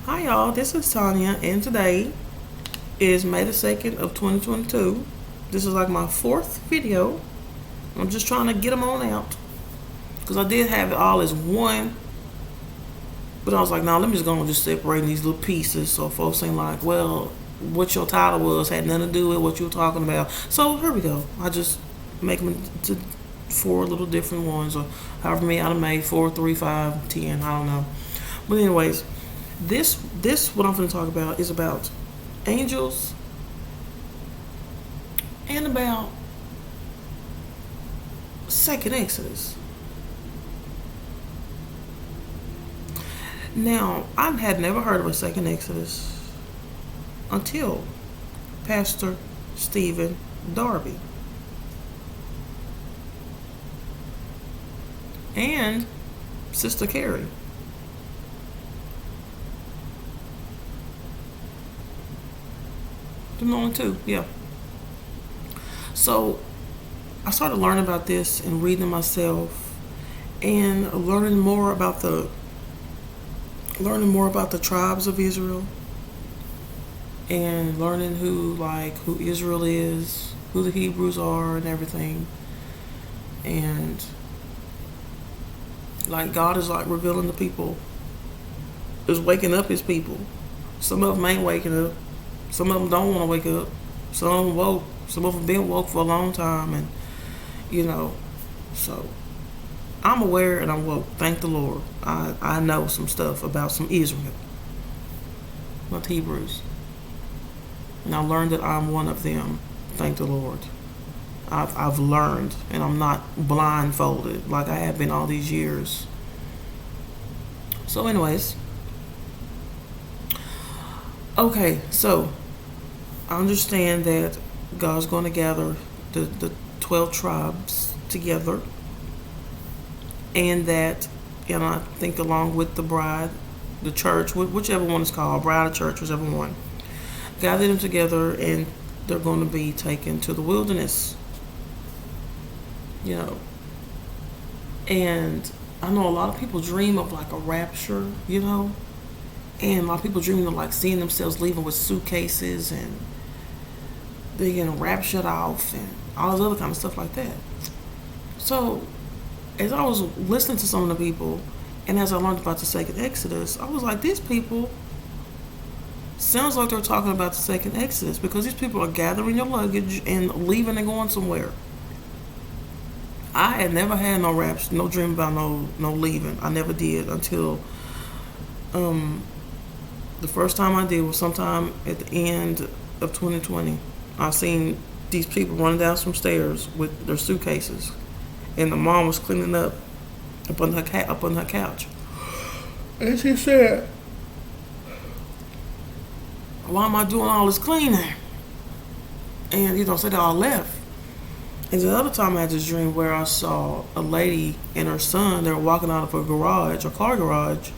Hi y'all, this is Tanya and today is May the 2nd of 2022. This is like my fourth video. I'm just trying to get them on out because I did have it all as one, but I was like, nah, let me just go and just separate these little pieces so folks ain't like, well, what your title was had nothing to do with what you were talking about. So here we go. I just make them to four little different ones, or however many I made, 4, 3, 5, 10, I don't know. But anyways, this what I'm going to talk about is about angels and about second Exodus. Now, I had never heard of a second Exodus until Pastor Stephen Darby and Sister Carrie. Them only two, yeah. So I started learning about this and reading myself and learning more about the tribes of Israel and learning who Israel is, who the Hebrews are and everything. And like God is like revealing the people, is waking up his people. Some of them ain't waking up. Some of them don't want to wake up. Some of them woke. Some of them been woke for a long time, and so I'm aware and I'm woke. Thank the Lord. I know some stuff about some Israel, not Hebrews, and I learned that I'm one of them. Thank the Lord. I've learned, and I'm not blindfolded like I have been all these years. So, anyways. Okay, so I understand that God's going to gather the 12 tribes together, and I think along with the bride, the church, whichever one is called, bride or church, whichever one, gather them together, and they're going to be taken to the wilderness. And I know a lot of people dream of like a rapture, and a lot of people dreaming of like seeing themselves leaving with suitcases and they're getting raptured off and all this other kind of stuff like that. So as I was listening to some of the people and as I learned about the second Exodus, I was like, these people sounds like they're talking about the second Exodus, because these people are gathering their luggage and leaving and going somewhere. I had never had no raps, no dream about no leaving. I never did until the first time I did was sometime at the end of 2020. I seen these people running down some stairs with their suitcases, and the mom was cleaning up on her couch. And she said, "Why am I doing all this cleaning?" And so they all left. And the other time I had this dream where I saw a lady and her son. They were walking out of her garage, her car garage,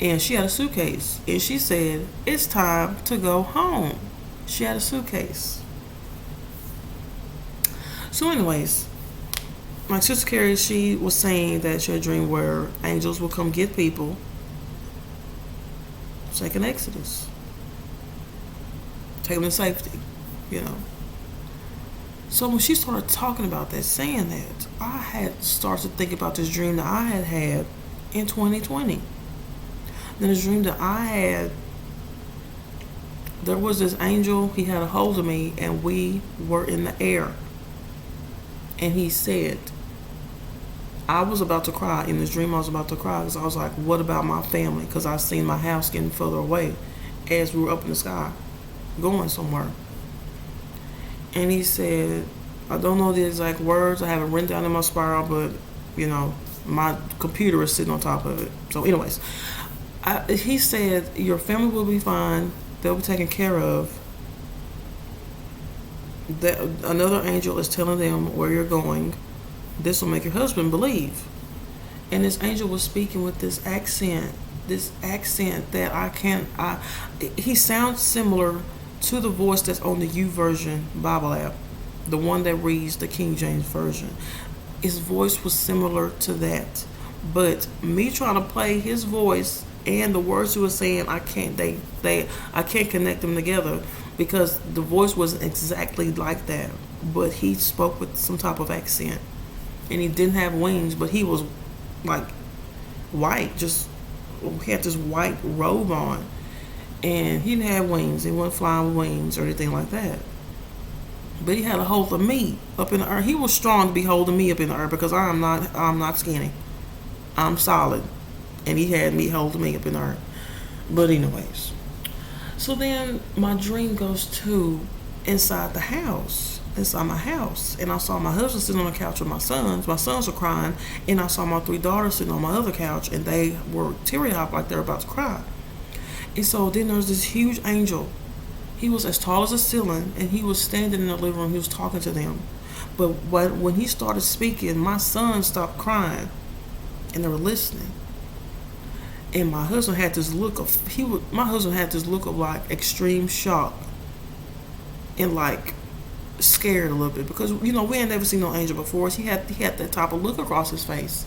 and she had a suitcase. And she said, "It's time to go home." She had a suitcase. So anyways, my sister Carrie, she was saying that she had a dream where angels will come get people. Second Exodus. Take them to safety, So when she started talking about that, saying that, I had started to think about this dream that I had in 2020. Then this dream that I had, there was this angel, he had a hold of me, and we were in the air. And he said, I was about to cry. In this dream, I was about to cry because I was like, what about my family? Because I seen my house getting further away as we were up in the sky, going somewhere. And he said, I don't know the exact words. I have it written down in my spiral, but, my computer is sitting on top of it. So anyways, he said, your family will be fine. They'll be taken care of. That another angel is telling them where you're going. This will make your husband believe. And this angel was speaking with this accent that he sounds similar to the voice that's on the YouVersion Bible app, the one that reads the King James Version. His voice was similar to that. But me trying to play his voice and the words he was saying, I can't connect them together because the voice wasn't exactly like that, but he spoke with some type of accent, and he didn't have wings, but he was like white, just he had this white robe on, and he didn't have wings. He wasn't flying with wings or anything like that. But he had a hold of me up in the earth. He was strong to be holding me up in the earth because I'm not skinny. I'm solid. And he had me holding me up in the earth. But anyways. So then my dream goes to inside the house. Inside my house. And I saw my husband sitting on the couch with my sons. My sons were crying. And I saw my 3 daughters sitting on my other couch. And they were teary-eyed like they were about to cry. And so then there was this huge angel. He was as tall as the ceiling, and he was standing in the living room. He was talking to them. But when he started speaking, my sons stopped crying, and they were listening. And my husband had this look of like extreme shock and like scared a little bit because we had never seen no angel before. So he had that type of look across his face.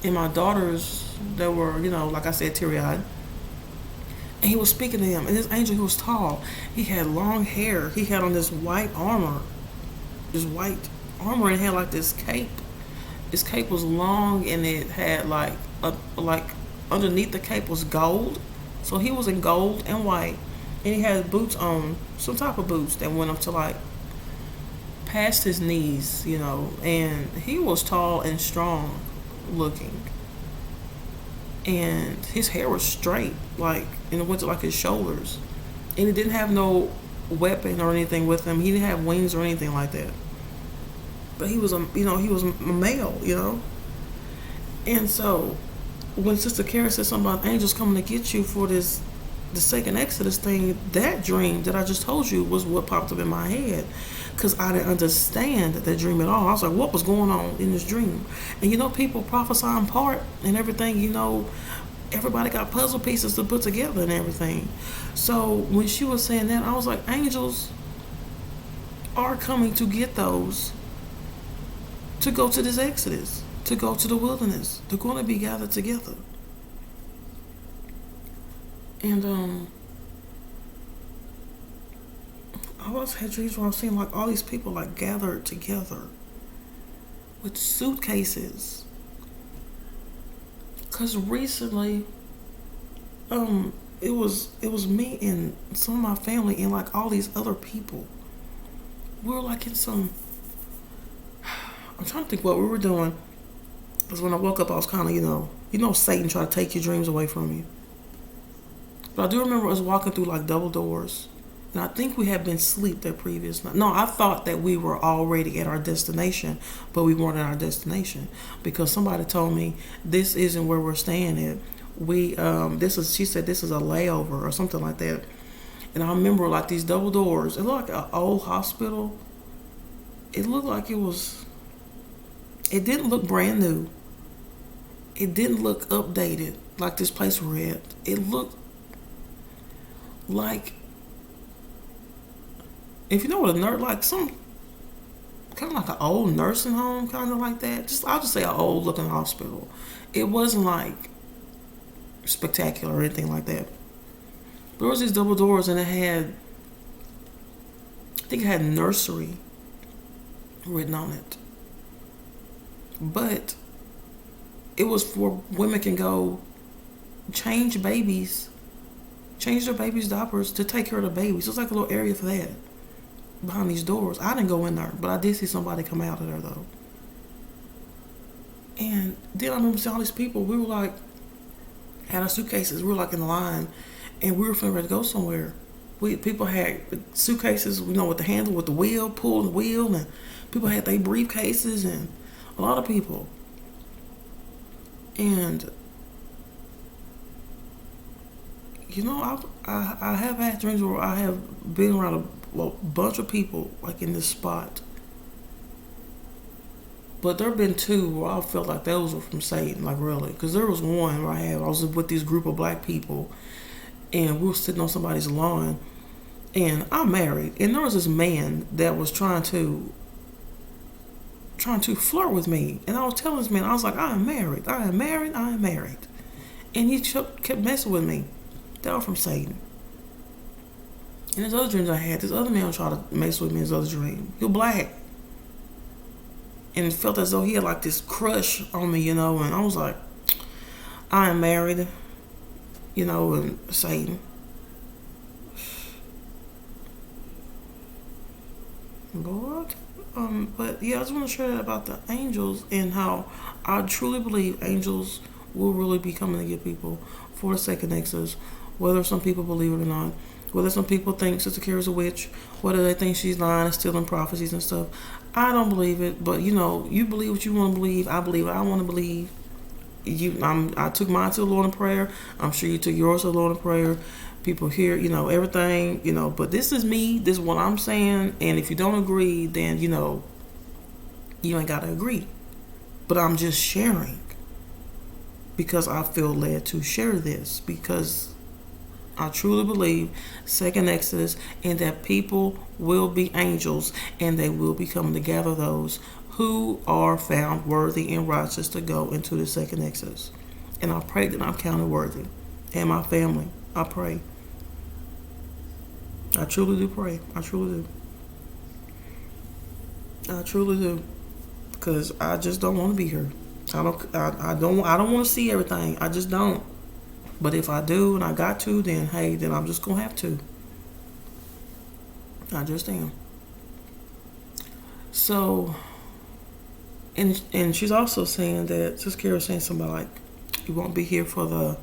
And my daughters, they were like I said, teary-eyed. And he was speaking to him. And this angel, he was tall. He had long hair. He had on this white armor. And he had like this cape. His cape was long and it had like underneath the cape was gold. So he was in gold and white. And he had boots on, some type of boots that went up to like past his knees, And he was tall and strong looking. And his hair was straight, and it went to like his shoulders. And he didn't have no weapon or anything with him. He didn't have wings or anything like that. But he was a male, And so when Sister Karen said something about angels coming to get you for the second Exodus thing, that dream that I just told you was what popped up in my head. Because I didn't understand that dream at all. I was like, what was going on in this dream? And people prophesy in part and everything, everybody got puzzle pieces to put together and everything. So when she was saying that, I was like, angels are coming to get those to go to this Exodus, to go to the wilderness. They're going to be gathered together. And I always had dreams where I was seeing like all these people like gathered together with suitcases. Cause recently, it was me and some of my family and like all these other people. We were like in some. I'm trying to think what we were doing. Cause when I woke up, I was kind of Satan try to take your dreams away from you. But I do remember us walking through like double doors. And I think we had been asleep that previous night. No, I thought that we were already at our destination, but we weren't at our destination because somebody told me this isn't where we're staying at. She said this is a layover or something like that. And I remember like these double doors. It looked like an old hospital. It looked like it didn't look brand new. It didn't look updated like this place we're at. It looked like, if you know what like some kind of like an old nursing home, kind of like that. I'll just say an old looking hospital. It wasn't like spectacular or anything like that. There was these double doors and I think it had nursery written on it. But it was for women can go change their babies' diapers to take care of the babies. So it's like a little area for that. Behind these doors. I didn't go in there, but I did see somebody come out of there though. And then I remember seeing all these people. We were like, had our suitcases. We were like in the line, and we were ready to go somewhere. People had suitcases, with the handle, with the wheel, pulling the wheel, and people had their briefcases, and a lot of people. And I have had dreams where I have been around a bunch of people like in this spot. But there have been 2 where I felt like those were from Satan, like really. Because there was one where I was with this group of black people and we were sitting on somebody's lawn and I'm married. And there was this man that was trying to flirt with me. And I was telling this man, I was like, I am married. And he kept messing with me. They were from Satan. And there's other dreams I had. This other man tried to mess with me in his other dream. He was black. And it felt as though he had like this crush on me, you know. And I was like, I am married, you know, and Satan. Lord. But yeah, I just want to share that about the angels and how I truly believe angels will really be coming to get people for the second Exodus. Whether some people believe it or not. Whether some people think Sister Kara's a witch, whether they think she's lying and stealing prophecies and stuff. I don't believe it, but you know, you believe what you want to believe. I believe what I want to believe. I took mine to the Lord in prayer. I'm sure you took yours to the Lord in prayer. People hear, you know, everything, you know, but this is me. This is what I'm saying. And if you don't agree, then, you know, you ain't got to agree. But I'm just sharing because I feel led to share this because I truly believe second Exodus and that people will be angels and they will be coming to gather those who are found worthy and righteous to go into the second Exodus. And I pray that I'm counted worthy. And my family, I pray. I truly do pray. I truly do. I truly do. Because I just don't want to be here. I don't want to see everything. I just don't. But if I do and I got to, then hey, then I'm just going to have to. I just am. So, and she's also saying that, Sister Kara's saying something like, you won't be here for the,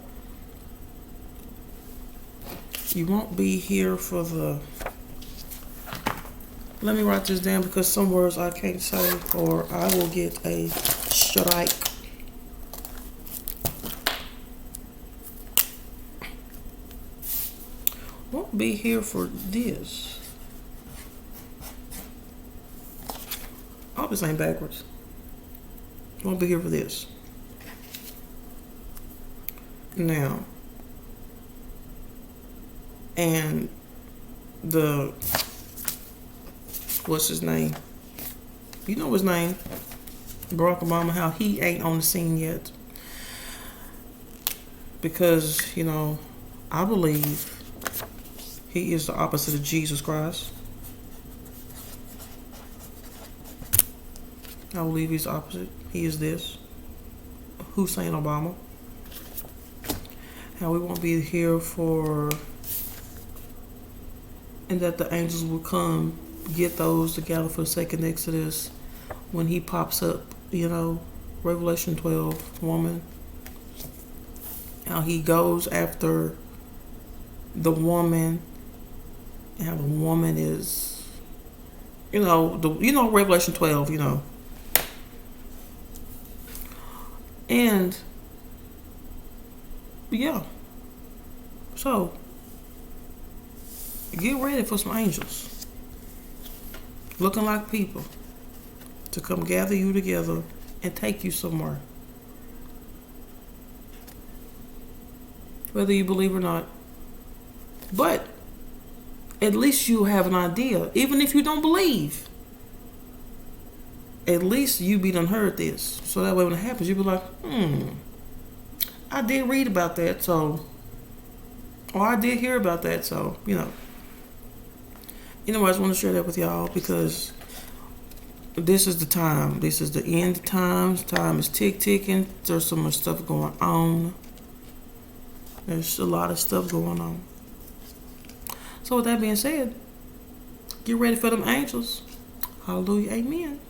let me write this down because some words I can't say or I will get a strike. Won't be here for this. I hope this ain't backwards. Won't be here for this. Now, and what's his name? You know his name. Barack Obama, how he ain't on the scene yet. Because, you know, I believe he is the opposite of Jesus Christ. I believe he's the opposite. He is this. Hussein Obama. How we won't be here for, and that the angels will come get those together for the second Exodus when he pops up, you know, Revelation 12, woman. How he goes after the woman. How the woman is, you know, Revelation 12, you know. And yeah. So get ready for some angels looking like people to come gather you together and take you somewhere. Whether you believe or not. But at least you have an idea. Even if you don't believe. At least you be done heard this. So that way when it happens, you be like, I did read about that, so, or I did hear about that, so, you know. Anyway, I just want to share that with y'all because this is the time. This is the end times. Time is ticking. There's so much stuff going on. There's a lot of stuff going on. So with that being said, get ready for them angels. Hallelujah. Amen.